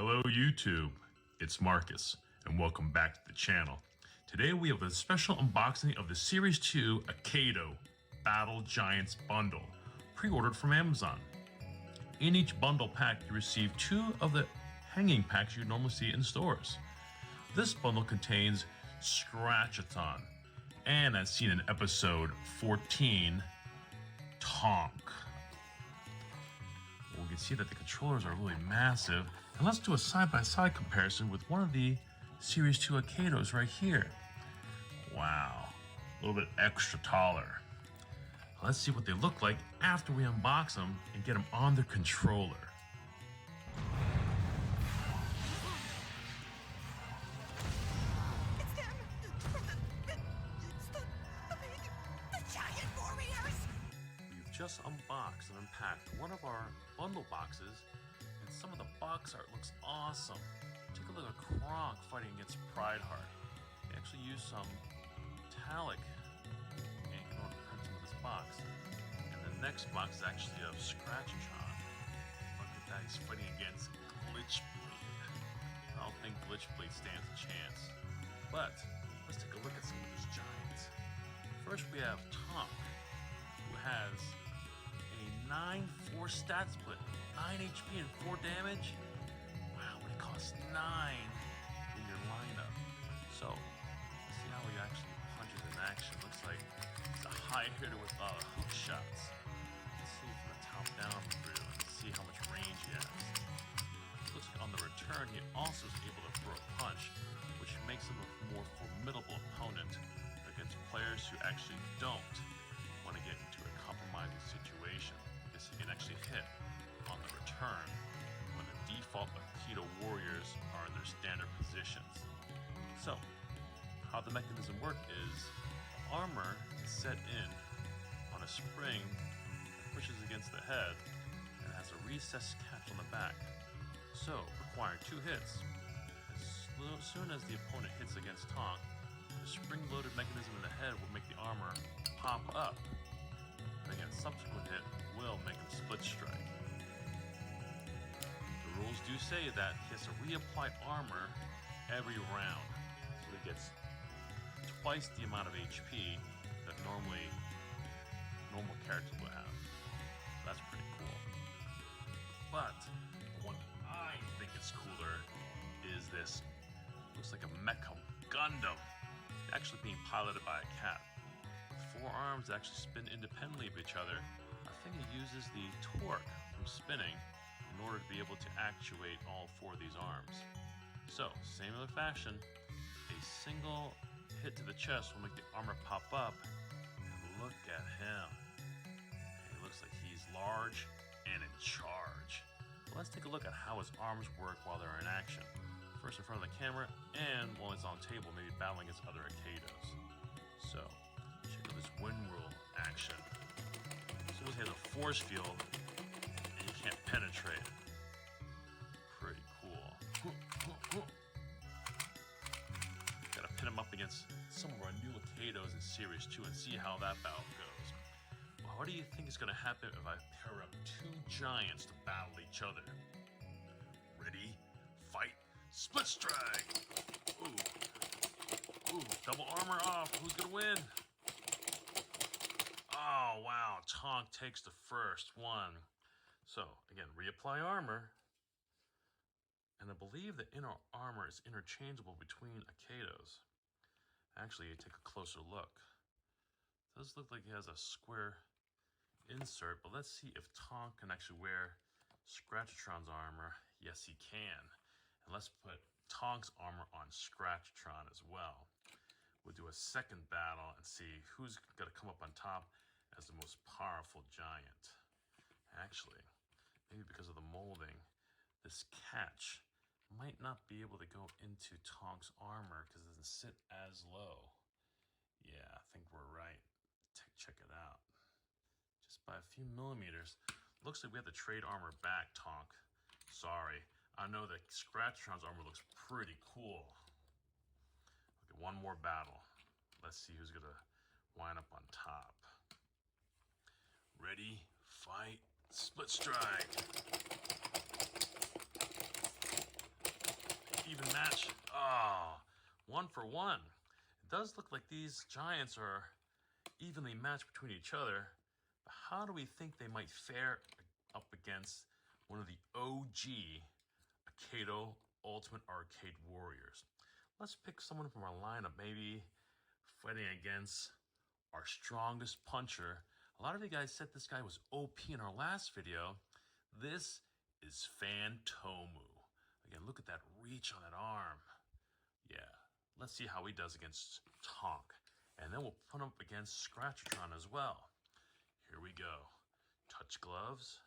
Hello YouTube, it's Marcus, and welcome back to the channel. Today we have a special unboxing of the Series 2 Akedo Battle Giants bundle, pre-ordered from Amazon. In each bundle pack you receive 2 of the hanging packs you normally see in stores. This bundle contains Scratch-atron, and as seen in episode 14, Tonk. We can see that the controllers are really massive, and let's do a side-by-side comparison with one of the Series 2 Akedos right here. Wow, a little bit extra taller. Let's see what they look like after we unbox them and get them on their controller. It's them! It's the giant warriors! We've just unboxed and unpacked one of our bundle boxes, and some of the box art looks awesome. Take a look at Kronk fighting against Prideheart. They actually used some metallic ink in order to print some of this box. And the next box is actually of Scratch-atron. Look at that, he's fighting against Glitchblade. I don't think Glitchblade stands a chance. But let's take a look at some of these giants. First we have Tonk, who has a 9-4 stat split, 9 HP and 4 damage. Wow, but it costs 9 in your lineup. So, let's see how he actually punches in action. Looks like he's a high hitter with a lot of hook shots. Let's see from the top down through and see how much range he has. Looks like on the return, he also is able to throw a punch, which makes him a more formidable opponent against players who actually don't want to get into a compromising situation, because he can actually hit on the return when the default Akedo warriors are in their standard positions. So, how the mechanism works is the armor is set in on a spring that pushes against the head and has a recessed catch on the back. So, requiring 2 hits. As soon as the opponent hits against Tonk, the spring-loaded mechanism in the head will make the armor pop up. And again, subsequent hit will make him split strike. The rules do say that he has to reapply armor every round, so he gets twice the amount of HP that normal characters would have. So that's pretty cool. But the one I think is cooler is this. Looks like a mecha Gundam, actually being piloted by a cat. With 4 arms that actually spin independently of each other. I think it uses the torque from spinning in order to be able to actuate all 4 of these arms. So, similar fashion, a single hit to the chest will make the armor pop up. And look at him. He looks like he's large and in charge. Well, let's take a look at how his arms work while they're in action. First in front of the camera, and while he's on table, maybe battling against other Akedos. So, check out this wind rule action. Suppose he has a force field, and you can't penetrate it. Pretty cool. Gotta pin him up against some of our new Akedos in Series 2 and see how that battle goes. Well, what do you think is gonna happen if I pair up 2 giants to battle each other? Ready? Fight! Split strike! Ooh, double armor off. Who's gonna win? Oh, wow. Tonk takes the first one. So, again, reapply armor. And I believe the inner armor is interchangeable between Akedos. Actually, take a closer look. It does look like he has a square insert, but let's see if Tonk can actually wear Scratch-atron's armor. Yes, he can. And let's put Tonk's armor on Scratch-atron as well. We'll do a second battle and see who's going to come up on top as the most powerful giant. Actually, maybe because of the molding, this catch might not be able to go into Tonk's armor because it doesn't sit as low. Yeah, I think we're right. Check it out. Just by a few millimeters. Looks like we have to trade armor back, Tonk. Sorry. I know that Scratch-atron's armor looks pretty cool. Okay, one more battle. Let's see who's gonna wind up on top. Ready, fight, split strike. 1-for-1. It does look like these giants are evenly matched between each other. But how do we think they might fare up against one of the OG Akedo Ultimate Arcade Warriors? Let's pick someone from our lineup, maybe fighting against our strongest puncher. A lot of you guys said this guy was OP in our last video. This is Phantomu. Again, look at that reach on that arm. Yeah, let's see how he does against Tonk. And then we'll put him up against Scratch-atron as well. Here we go. Touch gloves.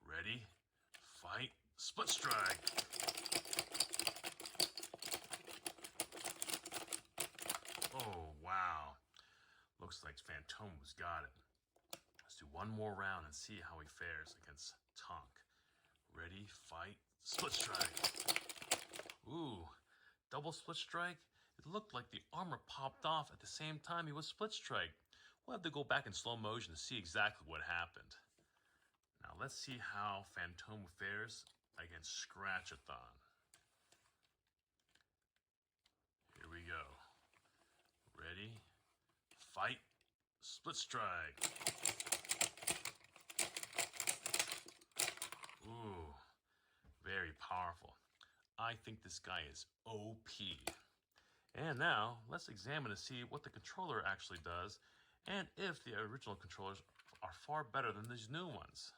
Ready, fight, split strike. Oh, wow. Looks like Phantomu's got it. Let's do one more round and see how he fares against Tonk. Ready, fight, split strike. Ooh, double split strike. It looked like the armor popped off at the same time he was split strike. We'll have to go back in slow motion to see exactly what happened. Now let's see how Phantomu fares against Scratch-atron. Here we go. Ready, fight, split strike. Ooh, very powerful. I think this guy is OP. And now, let's examine to see what the controller actually does and if the original controllers are far better than these new ones.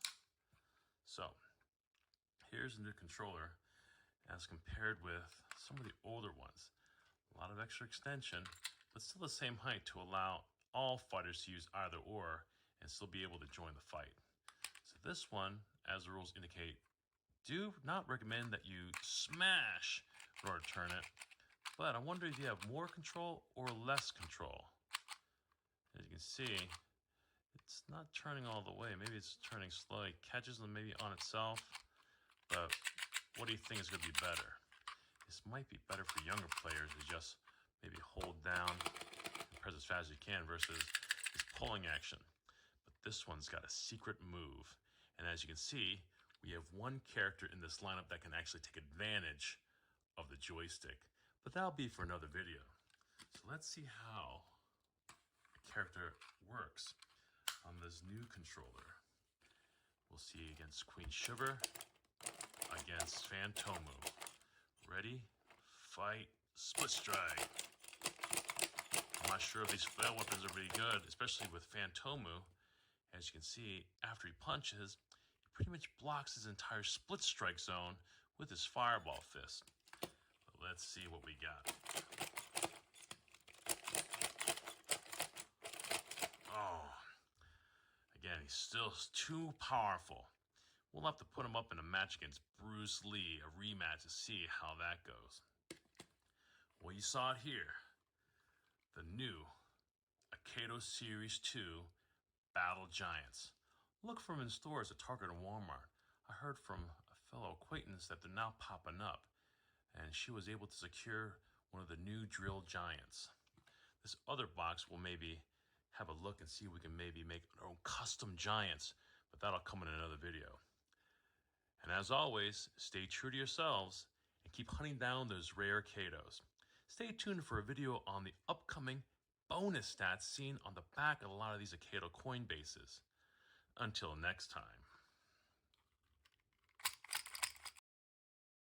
So, here's the new controller as compared with some of the older ones. A lot of extra extension, but still the same height to allow all fighters to use either or and still be able to join the fight. So this one, as the rules indicate, do not recommend that you smash in order to turn it, but I wonder if you have more control or less control. As you can see, it's not turning all the way. Maybe it's turning slowly. It catches them maybe on itself, but what do you think is going to be better? This might be better for younger players to just maybe hold down and press as fast as you can versus this pulling action. But this one's got a secret move, and as you can see, we have one character in this lineup that can actually take advantage of the joystick, but that'll be for another video. So let's see how the character works on this new controller. We'll see against Queen Sugar, against Phantomu. Ready, fight, split strike. I'm not sure if these flail weapons are really good, especially with Phantomu. As you can see, after he punches, he pretty much blocks his entire split strike zone with his fireball fist. But let's see what we got. Oh, again, he's still too powerful. We'll have to put him up in a match against Bruce Lee, a rematch, to see how that goes. Well, you saw it here. The new Akedo Series 2 Battle Giants. Look for them in stores at Target and Walmart. I heard from a fellow acquaintance that they're now popping up, and she was able to secure one of the new drill giants. This other box will maybe have a look and see if we can maybe make our own custom giants, but that'll come in another video. And as always, stay true to yourselves and keep hunting down those rare Akedos. Stay tuned for a video on the upcoming bonus stats seen on the back of a lot of these Akedo coin bases. Until next time.